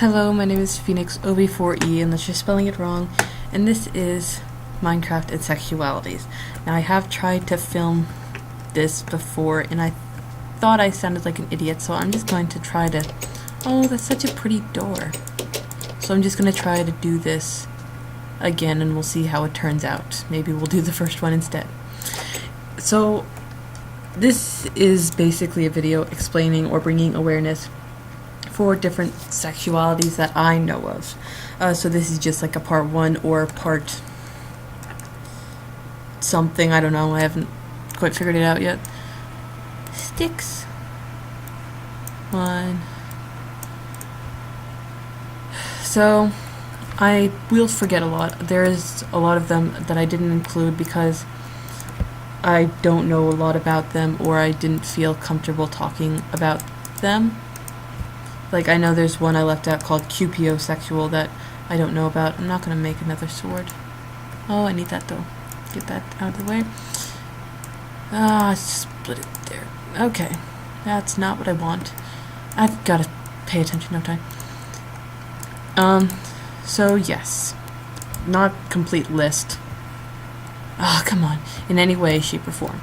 Hello, my name is Phoenix OB4E, unless you're spelling it wrong, and this is Minecraft and Sexualities. Now, I have tried to film this before, and I thought I sounded like an idiot, so I'm just going to try to... Oh, that's such a pretty door. So I'm just going to try to do this again, and we'll see how it turns out. Maybe we'll do the first one instead. So, this is basically a video explaining or bringing awareness for different sexualities that I know of. So this is just like a part 1 or part something, I don't know, I haven't quite figured it out yet. Sticks. 1. So, I will forget a lot. There is a lot of them that I didn't include because I don't know a lot about them, or I didn't feel comfortable talking about them. Like, I know there's one I left out called QPO-sexual that I don't know about. I'm not going to make another sword. Oh, I need that though. Get that out of the way. Ah, split it there. Okay. That's not what I want. I've got to pay attention, no time. So yes. Not complete list. Ah, come on. In any way, shape, or form.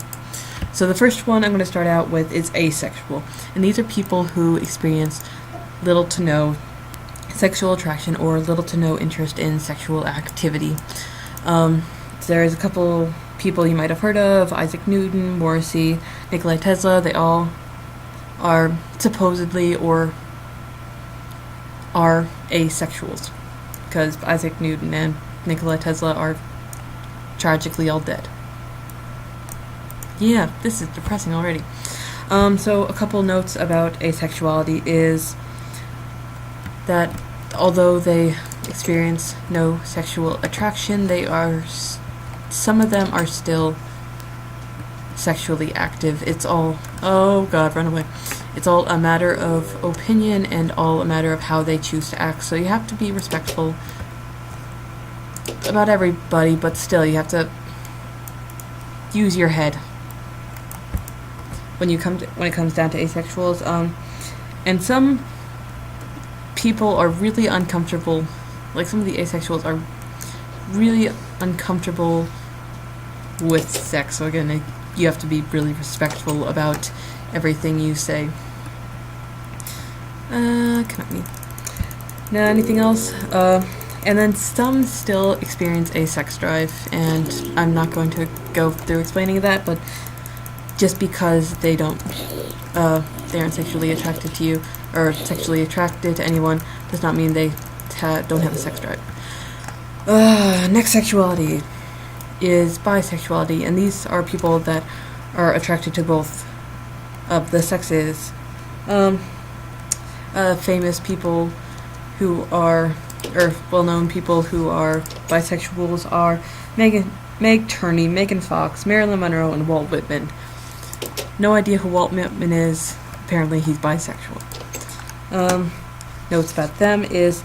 So the first one I'm going to start out with is asexual. And these are people who experience little to no sexual attraction or little to no interest in sexual activity. There's a couple people you might have heard of: Isaac Newton, Morrissey, Nikola Tesla. They all are supposedly or are asexuals, because Isaac Newton and Nikola Tesla are tragically all dead. Yeah, this is depressing already. So a couple notes about asexuality is that although they experience no sexual attraction, some of them are still sexually active. It's all, oh god, run away. It's all a matter of opinion and all a matter of how they choose to act. So you have to be respectful about everybody, but still you have to use your head when it comes down to asexuals. And some people are really uncomfortable, like some of the asexuals are really uncomfortable with sex. So again, you have to be really respectful about everything you say. Come at me. No, anything else? And then some still experience a sex drive, and I'm not going to go through explaining that, but just because they aren't sexually attracted to you or sexually attracted to anyone does not mean they don't have a sex drive. Next sexuality is bisexuality, and these are people that are attracted to both of the sexes. Famous people who are, or well-known people who are bisexuals are Meg Turney, Megan Fox, Marilyn Monroe, and Walt Whitman. No idea who Walt Whitman is. Apparently he's bisexual. Notes about them is,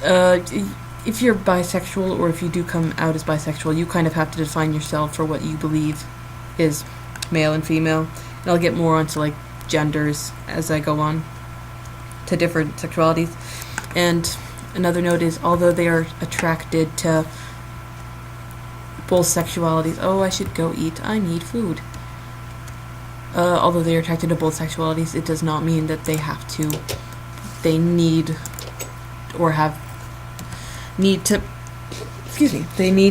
if you're bisexual, or if you do come out as bisexual, you kind of have to define yourself for what you believe is male and female. And I'll get more onto like genders as I go on to different sexualities. And another note is, although they are attracted to both sexualities, oh, I should go eat, I need food. Although they are attracted to both sexualities, it does not mean that they need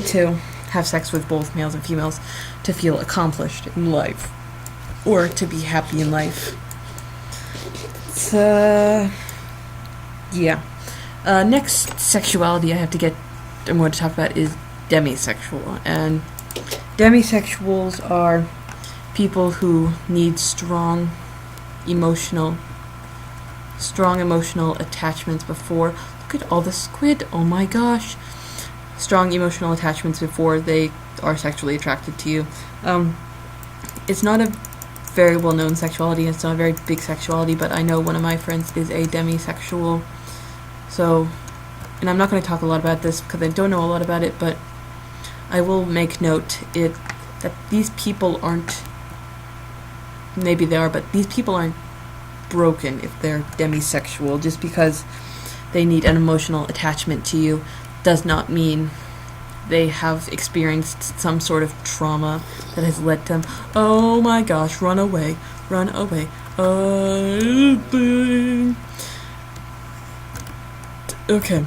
to have sex with both males and females to feel accomplished in life, or to be happy in life. So, yeah. Next sexuality I'm going to talk about is demisexual. And demisexuals are people who need strong emotional attachments before. Look at all the squid, oh my gosh. Strong emotional attachments before they are sexually attracted to you. It's not a very well-known sexuality, it's not a very big sexuality, but I know one of my friends is a demisexual. So, and I'm not going to talk a lot about this because I don't know a lot about it, but I will make note that these people aren't, maybe they are, but these people aren't broken if they're demisexual, just because they need an emotional attachment to you does not mean they have experienced some sort of trauma that has led them, oh my gosh, run away, run away. Okay.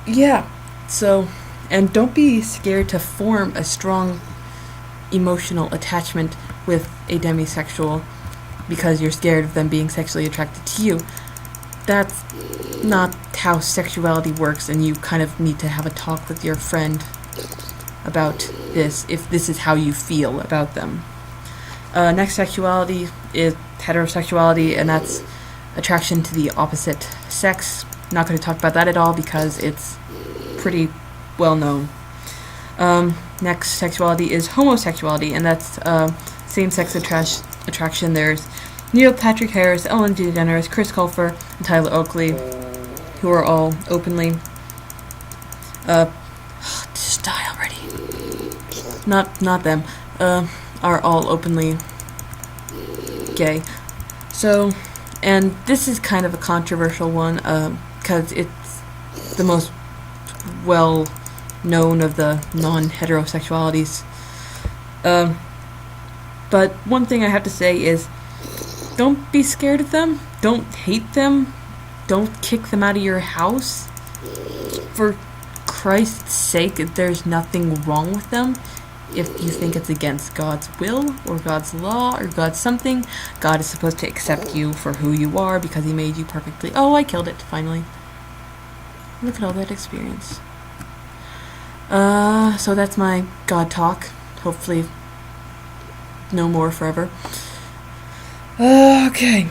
Yeah. So, and don't be scared to form a strong emotional attachment with a demisexual because you're scared of them being sexually attracted to you. That's not how sexuality works, and you kind of need to have a talk with your friend about this if this is how you feel about them. Next sexuality is heterosexuality, and that's attraction to the opposite sex. Not going to talk about that at all because it's pretty well known. Next sexuality is homosexuality, and that's same-sex attraction. There's Neil Patrick Harris, Ellen DeGeneres, Chris Colfer, and Tyler Oakley, who are all openly just die already. Not them. Are all openly gay. So, and this is kind of a controversial one because it's the most well known of the non-heterosexualities. But one thing I have to say is, don't be scared of them. Don't hate them. Don't kick them out of your house. For Christ's sake, there's nothing wrong with them. If you think it's against God's will or God's law or God's something, God is supposed to accept you for who you are because he made you perfectly. Oh, I killed it, finally. Look at all that experience. So that's my God talk. Hopefully no more forever. Okay.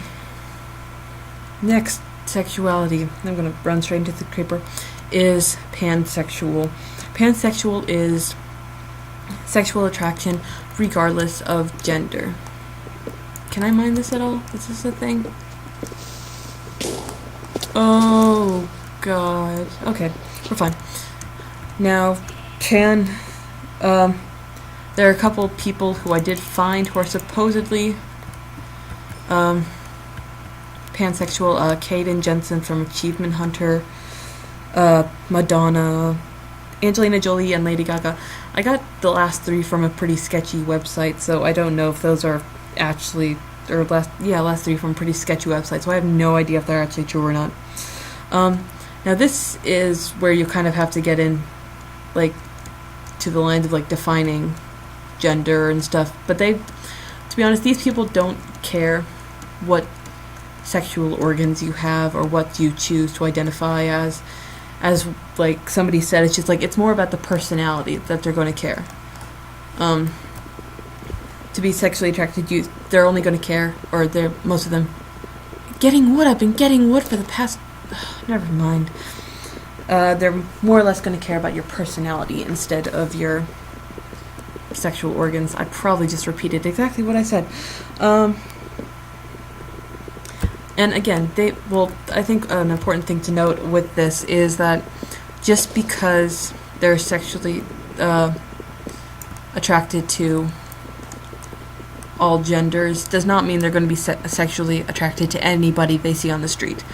Next sexuality, I'm gonna run straight into the creeper, is pansexual. Pansexual is sexual attraction regardless of gender. Can I mind this at all? Is this a thing? Oh god. Okay, we're fine. Now, there are a couple people who I did find who are supposedly pansexual. Kaden Jensen from Achievement Hunter, Madonna, Angelina Jolie, and Lady Gaga. I got the last three from a pretty sketchy website, so I don't know if those are actually, or last three from a pretty sketchy website, so I have no idea if they're actually true or not. Now this is where you kind of have to get in, like, to the lines of, like, defining gender and stuff, but to be honest, these people don't care what sexual organs you have or what you choose to identify as like somebody said, it's just like, it's more about the personality that they're going to care. To be sexually attracted to you, they're only going to care, or most of them, getting wood, I've been getting wood for the past, never mind. They're more or less going to care about your personality instead of your sexual organs. I probably just repeated exactly what I said. And again, I think an important thing to note with this is that just because they're sexually attracted to all genders does not mean they're going to be sexually attracted to anybody they see on the street.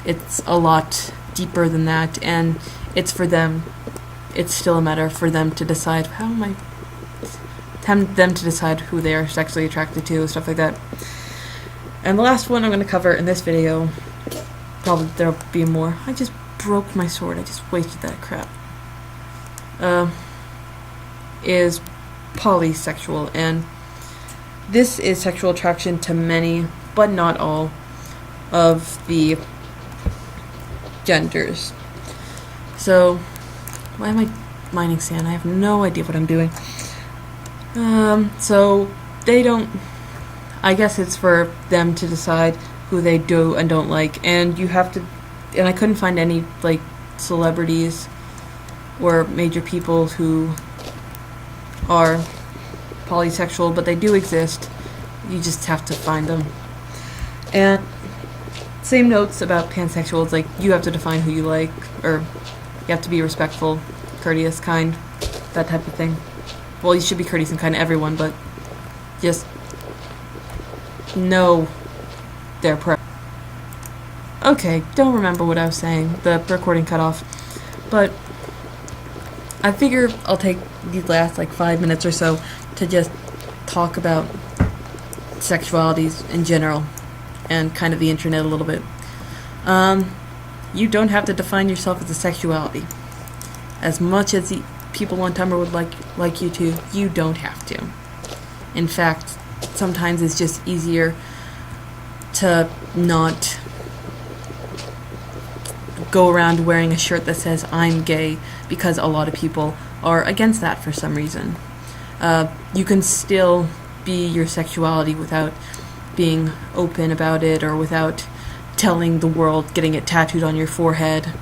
It's a lot deeper than that, and it's for them. It's still a matter for them to decide them to decide who they are sexually attracted to, stuff like that. And the last one I'm going to cover in this video, probably there'll be more. I just broke my sword. I just wasted that crap. Is polysexual, and this is sexual attraction to many, but not all, of the genders. So, why am I mining sand? I have no idea what I'm doing. So they don't, I guess it's for them to decide who they do and don't like, and you have to, and I couldn't find any, like, celebrities or major people who are polysexual, but they do exist. You just have to find them. And same notes about pansexual. It's like, you have to define who you like, or you have to be respectful, courteous, kind, that type of thing. Well, you should be courteous and kind to everyone, but just know their preference. Okay, don't remember what I was saying. The recording cut off. But I figure I'll take these last like 5 minutes or so to just talk about sexualities in general and kind of the internet a little bit. You don't have to define yourself as a sexuality. As much as the people on Tumblr would like you to, you don't have to. In fact, sometimes it's just easier to not go around wearing a shirt that says I'm gay, because a lot of people are against that for some reason. You can still be your sexuality without being open about it, or without telling the world, getting it tattooed on your forehead.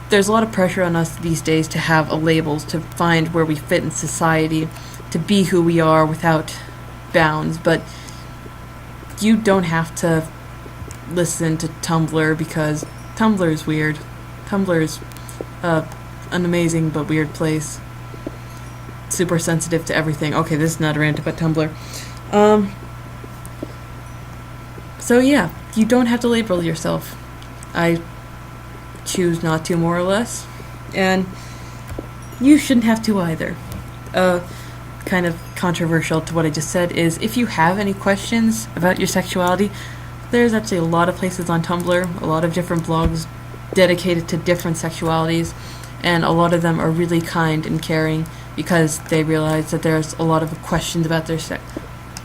There's a lot of pressure on us these days to have a labels, to find where we fit in society, to be who we are without bounds, but you don't have to listen to Tumblr, because Tumblr is weird. Tumblr is an amazing but weird place. Super sensitive to everything. Okay, this is not a rant about Tumblr. So yeah, you don't have to label yourself. I choose not to, more or less. And you shouldn't have to either. Kind of controversial to what I just said is, if you have any questions about your sexuality, there's actually a lot of places on Tumblr, a lot of different blogs dedicated to different sexualities, and a lot of them are really kind and caring because they realize that there's a lot of questions about these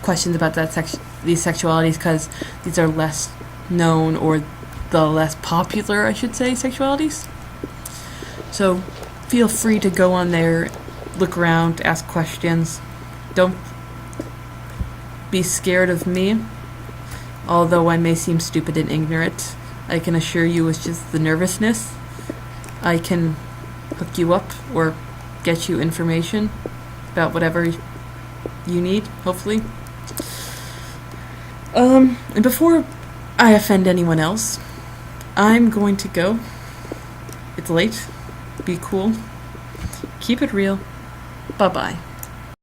sexualities, because these are less known, or the less popular, I should say, sexualities. So feel free to go on there, look around, ask questions. Don't be scared of me. Although I may seem stupid and ignorant, I can assure you it's just the nervousness. I can hook you up or get you information about whatever you need, hopefully. And before I offend anyone else, I'm going to go. It's late. Be cool. Keep it real. Bye-bye.